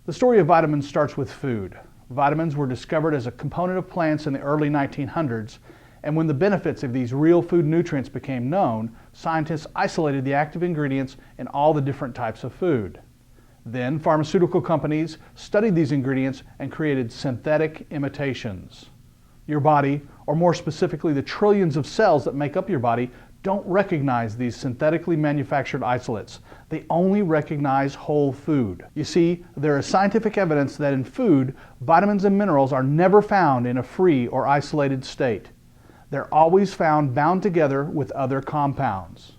The story of vitamins starts with food. Vitamins were discovered as a component of plants in the early 1900s, and when the benefits of these real food nutrients became known, scientists isolated the active ingredients in all the different types of food. Then pharmaceutical companies studied these ingredients and created synthetic imitations. Your body, or more specifically the trillions of cells that make up your body, don't recognize these synthetically manufactured isolates. They only recognize whole food. You see, there is scientific evidence that in food, vitamins and minerals are never found in a free or isolated state. They're always found bound together with other compounds.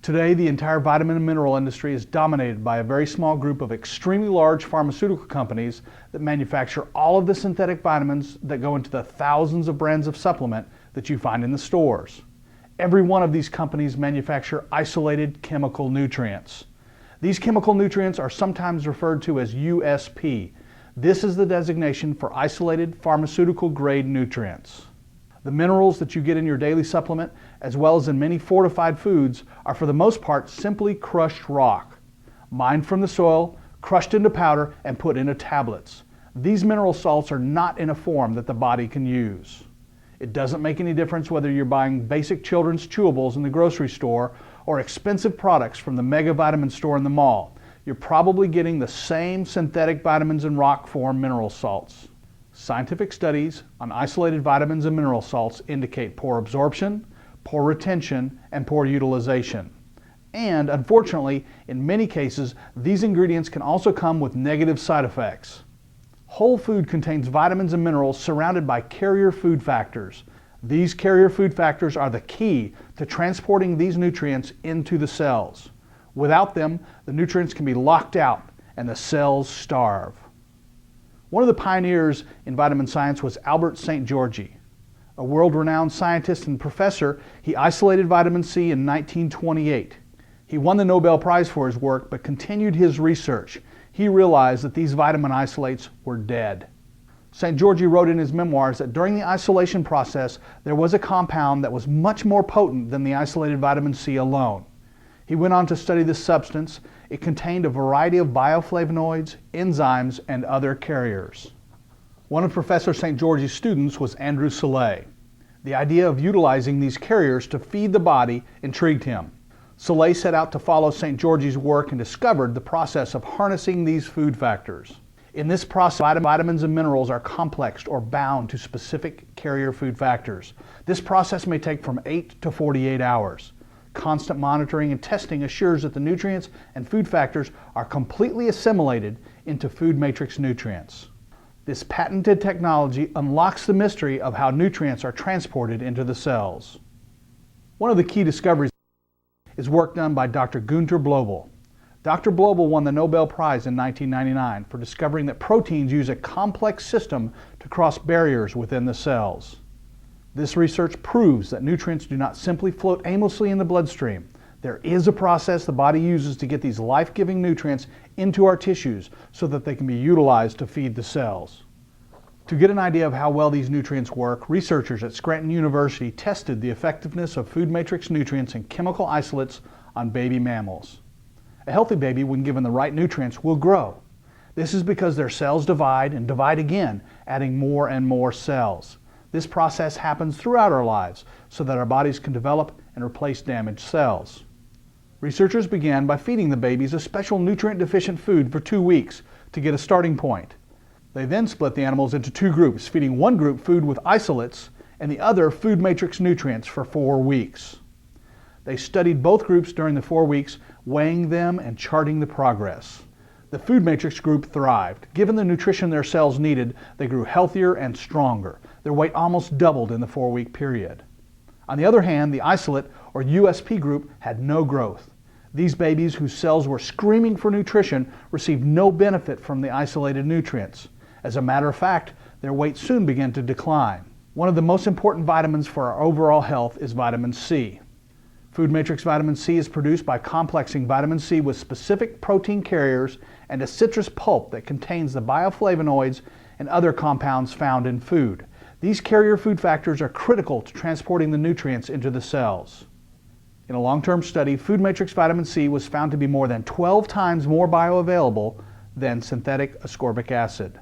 Today, the entire vitamin and mineral industry is dominated by a very small group of extremely large pharmaceutical companies that manufacture all of the synthetic vitamins that go into the thousands of brands of supplement that you find in the stores. Every one of these companies manufacture isolated chemical nutrients. These chemical nutrients are sometimes referred to as USP. This is the designation for isolated pharmaceutical grade nutrients. The minerals that you get in your daily supplement, as well as in many fortified foods, are for the most part simply crushed rock, mined from the soil, crushed into powder, and put into tablets. These mineral salts are not in a form that the body can use. It doesn't make any difference whether you're buying basic children's chewables in the grocery store or expensive products from the mega vitamin store in the mall. You're probably getting the same synthetic vitamins and rock form mineral salts. Scientific studies on isolated vitamins and mineral salts indicate poor absorption, poor retention, and poor utilization. And unfortunately, in many cases, these ingredients can also come with negative side effects. Whole food contains vitamins and minerals surrounded by carrier food factors. These carrier food factors are the key to transporting these nutrients into the cells. Without them, the nutrients can be locked out and the cells starve. One of the pioneers in vitamin science was Albert St. Georgi. A world-renowned scientist and professor, he isolated vitamin C in 1928. He won the Nobel Prize for his work, but continued his research. He realized that these vitamin isolates were dead. St. Georgi wrote in his memoirs that during the isolation process, there was a compound that was much more potent than the isolated vitamin C alone. He went on to study this substance. It contained a variety of bioflavonoids, enzymes, and other carriers. One of Professor St. Georgi's students was Andrew Soleil. The idea of utilizing these carriers to feed the body intrigued him. Soleil set out to follow St. Georgi's work and discovered the process of harnessing these food factors. In this process, vitamins and minerals are complexed or bound to specific carrier food factors. This process may take from 8 to 48 hours. Constant monitoring and testing assures that the nutrients and food factors are completely assimilated into food matrix nutrients. This patented technology unlocks the mystery of how nutrients are transported into the cells. One of the key discoveries is work done by Dr. Günter Blobel. Dr. Blobel won the Nobel Prize in 1999 for discovering that proteins use a complex system to cross barriers within the cells. This research proves that nutrients do not simply float aimlessly in the bloodstream. There is a process the body uses to get these life-giving nutrients into our tissues so that they can be utilized to feed the cells. To get an idea of how well these nutrients work, researchers at Scranton University tested the effectiveness of food matrix nutrients and chemical isolates on baby mammals. A healthy baby, when given the right nutrients, will grow. This is because their cells divide and divide again, adding more and more cells. This process happens throughout our lives so that our bodies can develop and replace damaged cells. Researchers began by feeding the babies a special nutrient-deficient food for 2 weeks to get a starting point. They then split the animals into 2 groups, feeding one group food with isolates and the other food matrix nutrients for 4 weeks. They studied both groups during the 4 weeks, weighing them and charting the progress. The food matrix group thrived. Given the nutrition their cells needed, they grew healthier and stronger. Their weight almost doubled in the 4-week period. On the other hand, the isolate or USP group had no growth. These babies whose cells were screaming for nutrition received no benefit from the isolated nutrients. As a matter of fact, their weight soon began to decline. One of the most important vitamins for our overall health is vitamin C. Food matrix vitamin C is produced by complexing vitamin C with specific protein carriers and a citrus pulp that contains the bioflavonoids and other compounds found in food. These carrier food factors are critical to transporting the nutrients into the cells. In a long-term study, food matrix vitamin C was found to be more than 12 times more bioavailable than synthetic ascorbic acid.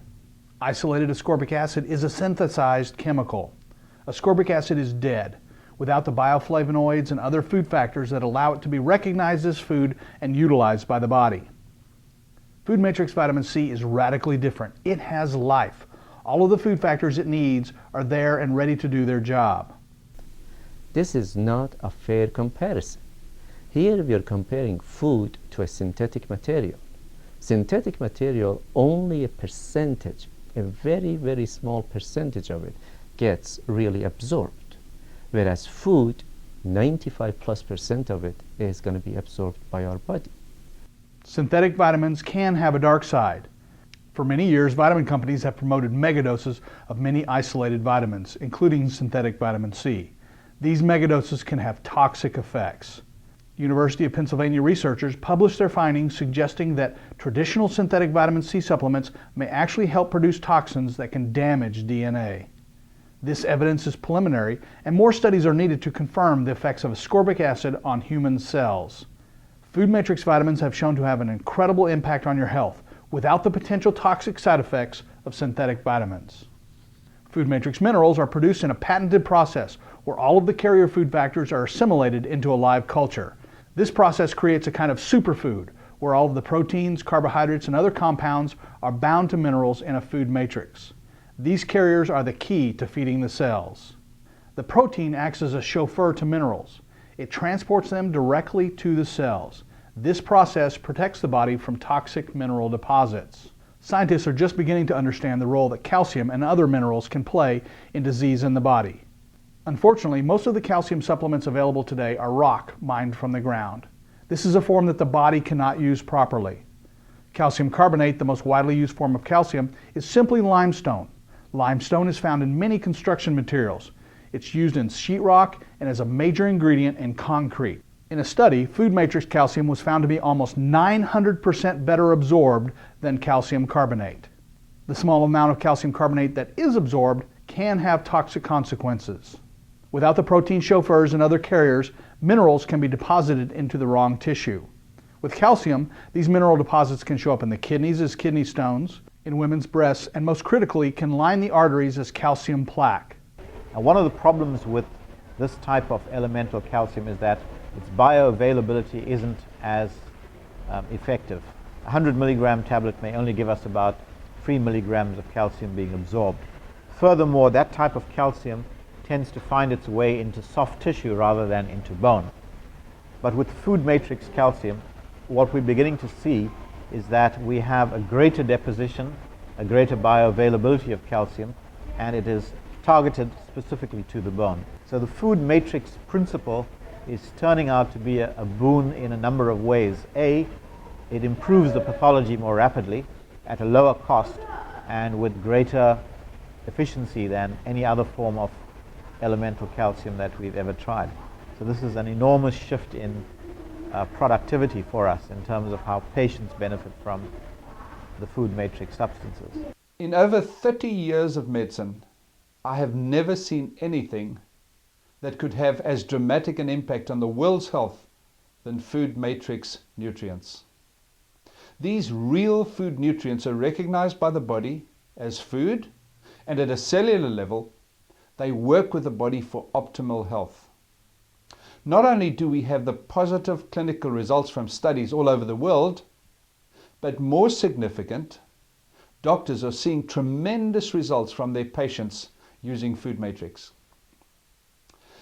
Isolated ascorbic acid is a synthesized chemical. Ascorbic acid is dead, without the bioflavonoids and other food factors that allow it to be recognized as food and utilized by the body. Food Matrix Vitamin C is radically different. It has life. All of the food factors it needs are there and ready to do their job. This is not a fair comparison. Here we are comparing food to a synthetic material. Synthetic material, only a percentage, a very, very small percentage of it gets really absorbed. Whereas food, 95+% of it is going to be absorbed by our body. Synthetic vitamins can have a dark side. For many years, vitamin companies have promoted megadoses of many isolated vitamins, including synthetic vitamin C. These megadoses can have toxic effects. University of Pennsylvania researchers published their findings suggesting that traditional synthetic vitamin C supplements may actually help produce toxins that can damage DNA. This evidence is preliminary, and more studies are needed to confirm the effects of ascorbic acid on human cells. Food Matrix vitamins have shown to have an incredible impact on your health without the potential toxic side effects of synthetic vitamins. Food Matrix minerals are produced in a patented process where all of the carrier food factors are assimilated into a live culture. This process creates a kind of superfood where all of the proteins, carbohydrates, and other compounds are bound to minerals in a food matrix. These carriers are the key to feeding the cells. The protein acts as a chauffeur to minerals. It transports them directly to the cells. This process protects the body from toxic mineral deposits. Scientists are just beginning to understand the role that calcium and other minerals can play in disease in the body. Unfortunately, most of the calcium supplements available today are rock mined from the ground. This is a form that the body cannot use properly. Calcium carbonate, the most widely used form of calcium, is simply limestone. Limestone is found in many construction materials. It's used in sheetrock and as a major ingredient in concrete. In a study, Food Matrix calcium was found to be almost 900% better absorbed than calcium carbonate. The small amount of calcium carbonate that is absorbed can have toxic consequences. Without the protein chauffeurs and other carriers, minerals can be deposited into the wrong tissue. With calcium, these mineral deposits can show up in the kidneys as kidney stones, in women's breasts, and most critically, can line the arteries as calcium plaque. Now, one of the problems with this type of elemental calcium is that its bioavailability isn't as effective. A 100 milligram tablet may only give us about 3 milligrams of calcium being absorbed. Furthermore, that type of calcium tends to find its way into soft tissue rather than into bone. But with Food Matrix calcium, what we're beginning to see is that we have a greater deposition, a greater bioavailability of calcium, and it is targeted specifically to the bone. So the Food Matrix principle is turning out to be a boon in a number of ways. A, it improves the pathology more rapidly at a lower cost and with greater efficiency than any other form of elemental calcium that we've ever tried. So this is an enormous shift in productivity for us in terms of how patients benefit from the Food Matrix substances. In over 30 years of medicine, I have never seen anything that could have as dramatic an impact on the world's health than Food Matrix nutrients. These real food nutrients are recognized by the body as food, and at a cellular level, they work with the body for optimal health. Not only do we have the positive clinical results from studies all over the world, but more significant, doctors are seeing tremendous results from their patients using Food Matrix.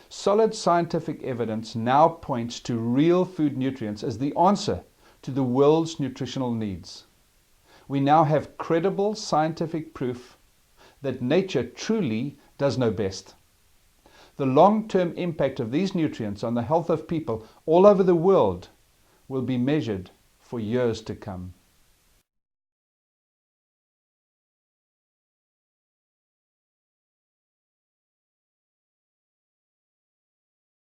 Solid scientific evidence now points to real food nutrients as the answer to the world's nutritional needs. We now have credible scientific proof that nature truly does know best. The long-term impact of these nutrients on the health of people all over the world will be measured for years to come.